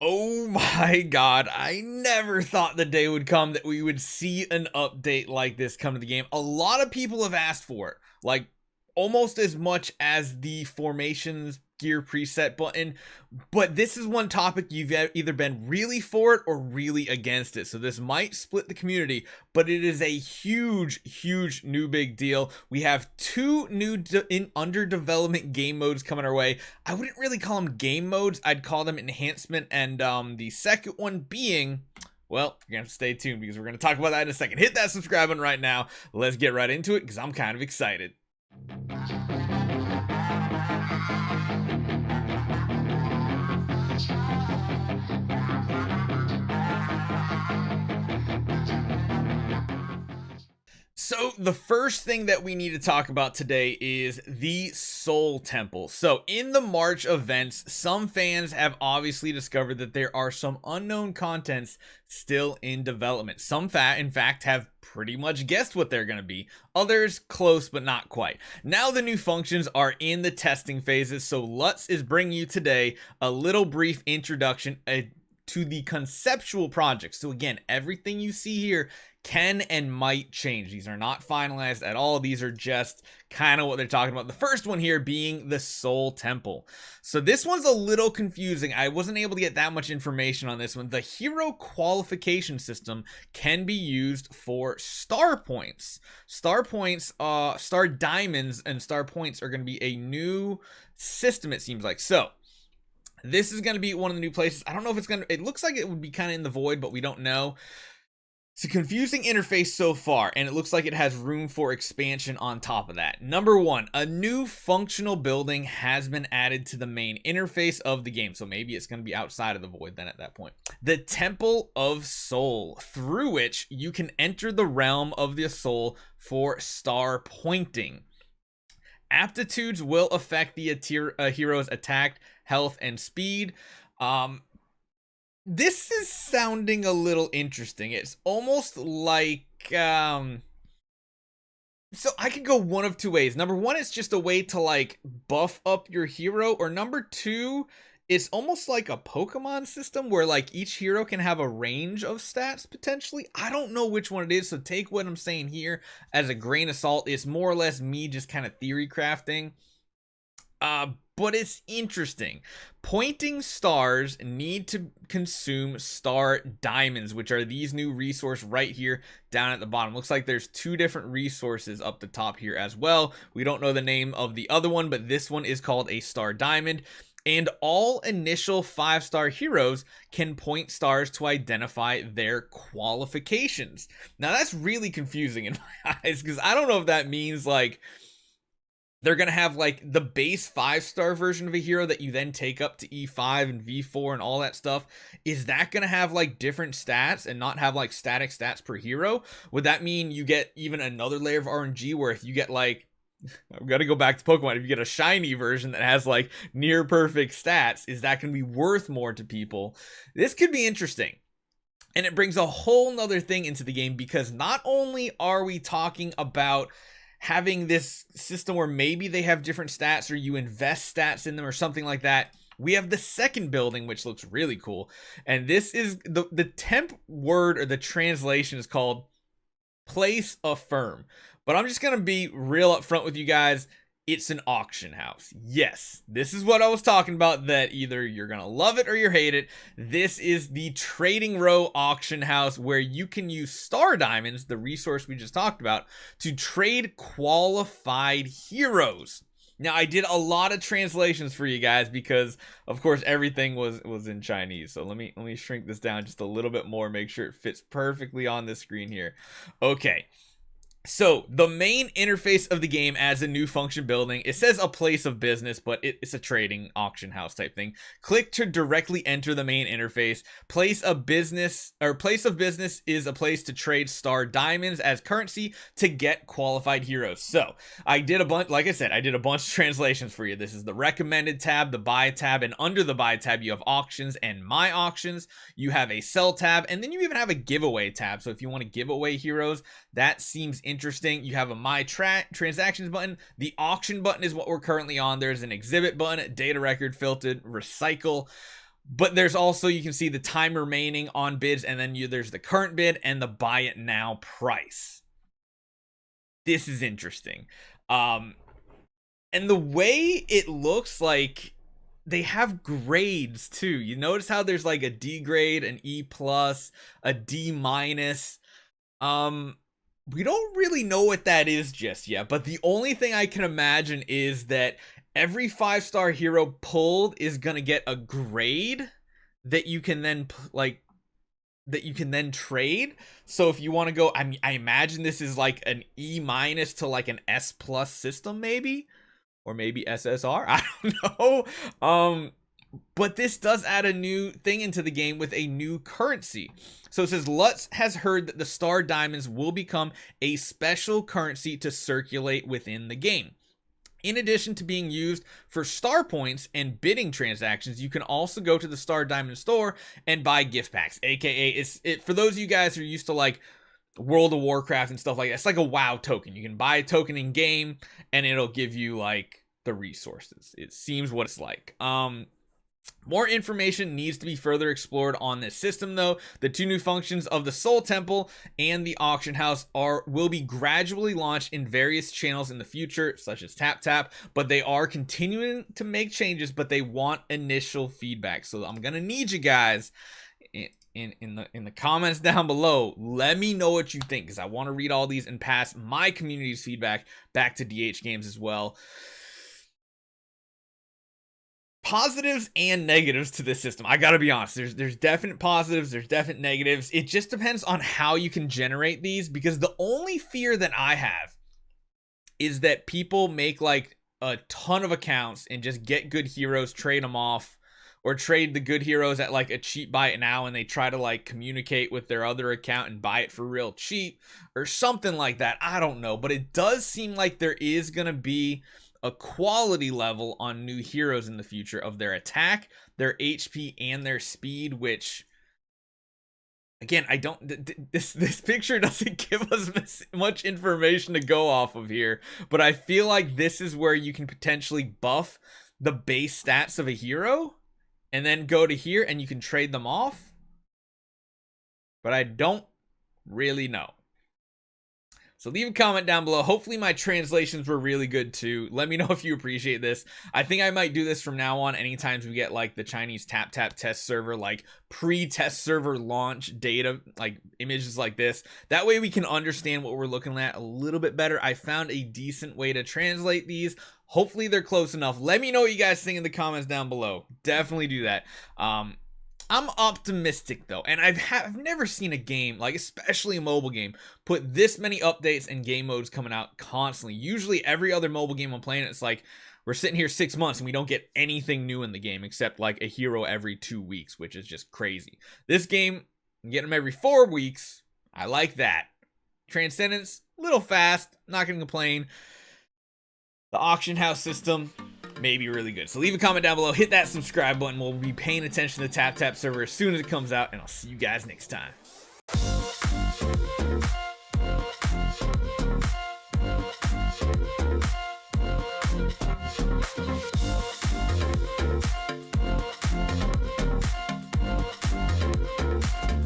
Oh my god, I never thought the day would come that we would see an update like this come to the game. A lot of people have asked for it, like almost as much as the formations gear preset button, but this is one topic you've either been really for it or really against it. So this might split the community, but it is a huge new big deal. We have two new under development game modes coming our way. I wouldn't really call them game modes, I'd call them enhancement, and the second one being, well, you're gonna have to stay tuned because we're gonna talk about that in a second. Hit that subscribe button right now. Let's get right into it because I'm kind of excited. So the first thing that we need to talk about today is the Soul Temple. So in the March events, some fans have obviously discovered that there are some unknown contents still in development. Some in fact have pretty much guessed what they're going to be. Others close but not quite. Now the new functions are in the testing phases, so Lutz is bringing you today a little brief introduction to the conceptual project. So again, everything you see here can and might change. These are not finalized at all. These are just kind of what they're talking about. The first one here being the Soul Temple. So this one's a little confusing. I wasn't able to get that much information on this one. The hero qualification system can be used for star points. Star points, star diamonds and star points are going to be a new system, it seems like. So this is going to be one of the new places. I don't know if it's going to, it looks like it would be kind of in the void, but we don't know. It's a confusing interface so far, and it looks like it has room for expansion on top of that. Number one, a new functional building has been added to the main interface of the game. So maybe it's going to be outside of the void then at that point. The Temple of Soul, through which you can enter the realm of the soul for star pointing. Aptitudes will affect the hero's attack, health, and speed. This is sounding a little interesting. It's almost like so I could go one of two ways. Number one, it's just a way to like buff up your hero, or number two, it's almost like a Pokemon system where like each hero can have a range of stats potentially. I don't know which one it is, so take what I'm saying here as a grain of salt. It's more or less me just kind of theory crafting. But it's interesting. Pointing stars need to consume star diamonds, which are these new resources right here down at the bottom. Looks like there's two different resources up the top here as well. We don't know the name of the other one, but this one is called a star diamond. And all initial 5-star heroes can point stars to identify their qualifications. Now that's really confusing in my eyes, because I don't know if that means like they're going to have like the base 5-star version of a hero that you then take up to E5 and V4 and all that stuff. Is that going to have like different stats and not have like static stats per hero? Would that mean you get even another layer of RNG where if you get like, I've got to go back to Pokemon, if you get a shiny version that has like near perfect stats, is that going to be worth more to people? This could be interesting. And it brings a whole nother thing into the game, because not only are we talking about having this system where maybe they have different stats or you invest stats in them or something like that, we have the second building, which looks really cool. And this is the temp word, or the translation is called Place Affirm. But I'm just going to be real upfront with you guys. It's an auction house. Yes, this is what I was talking about, that either you're going to love it or you hate it. This is the Trading Row auction house, where you can use star diamonds, the resource we just talked about, to trade qualified heroes. Now, I did a lot of translations for you guys because, of course, everything was in Chinese. So let me shrink this down just a little bit more, make sure it fits perfectly on the screen here. Okay. So the main interface of the game as a new function building, it says a place of business, but it's a trading auction house type thing. Click to directly enter the main interface. Place of business is a place to trade star diamonds as currency to get qualified heroes. So I did a bunch, like I said, I did a bunch of translations for you. This is the recommended tab, the buy tab, and under the buy tab you have auctions and my auctions. You have a sell tab, and then you even have a giveaway tab. So if you want to give away heroes, that seems interesting. You have a my transactions button. The auction button is what we're currently on. There's an exhibit button, data record, filtered, recycle. But there's also, you can see the time remaining on bids, and then there's the current bid and the buy it now price. This is interesting. And the way it looks like, they have grades too. You notice how there's like a D grade, an E plus, a D minus. We don't really know what that is just yet, but the only thing I can imagine is that every 5-star hero pulled is gonna get a grade that you can then trade. So if you want to go, I imagine this is like an E minus to like an S plus system, maybe, or maybe SSR. I don't know. But this does add a new thing into the game with a new currency. So it says Lutz has heard that the star diamonds will become a special currency to circulate within the game. In addition to being used for star points and bidding transactions, you can also go to the Star Diamond store and buy gift packs, aka for those of you guys who are used to like World of Warcraft and stuff like that. It's like a WoW token. You can buy a token in game and it'll give you like the resources. It seems what it's like. More information needs to be further explored on this system though. The 2 new functions of the Soul Temple and the auction house will be gradually launched in various channels in the future, such as Tap Tap, but they are continuing to make changes, but they want initial feedback. So I'm gonna need you guys in the comments down below. Let me know what you think, because I want to read all these and pass my community's feedback back to DH Games as well. Positives and negatives to this system. I gotta be honest, there's definite positives, there's definite negatives. It just depends on how you can generate these, because the only fear that I have is that people make like a ton of accounts and just get good heroes, trade them off, or trade the good heroes at like a cheap buy it now, and they try to like communicate with their other account and buy it for real cheap or something like that. I don't know, but it does seem like there is gonna be a quality level on new heroes in the future of their attack, their HP, and their speed, which again, I don't, this picture doesn't give us much information to go off of here, but I feel like this is where you can potentially buff the base stats of a hero and then go to here and you can trade them off, but I don't really know. So leave a comment down below. Hopefully my translations were really good too. Let me know if you appreciate this. I think I might do this from now on anytime we get like the Chinese Tap Tap test server, like pre-test server launch data, like images like this. That way we can understand what we're looking at a little bit better. I found a decent way to translate these. Hopefully they're close enough. Let me know what you guys think in the comments down below. Definitely do that. I'm optimistic though, and I've never seen a game, like especially a mobile game, put this many updates and game modes coming out constantly. Usually every other mobile game I'm playing, it's like we're sitting here 6 months and we don't get anything new in the game except like a hero every 2 weeks, which is just crazy. This game, I'm getting them every 4 weeks. I like that. Transcendence, a little fast, not gonna complain. The auction house system, maybe really good. So leave a comment down below, hit that subscribe button. We'll be paying attention to the Tap Tap server as soon as it comes out, and I'll see you guys next time.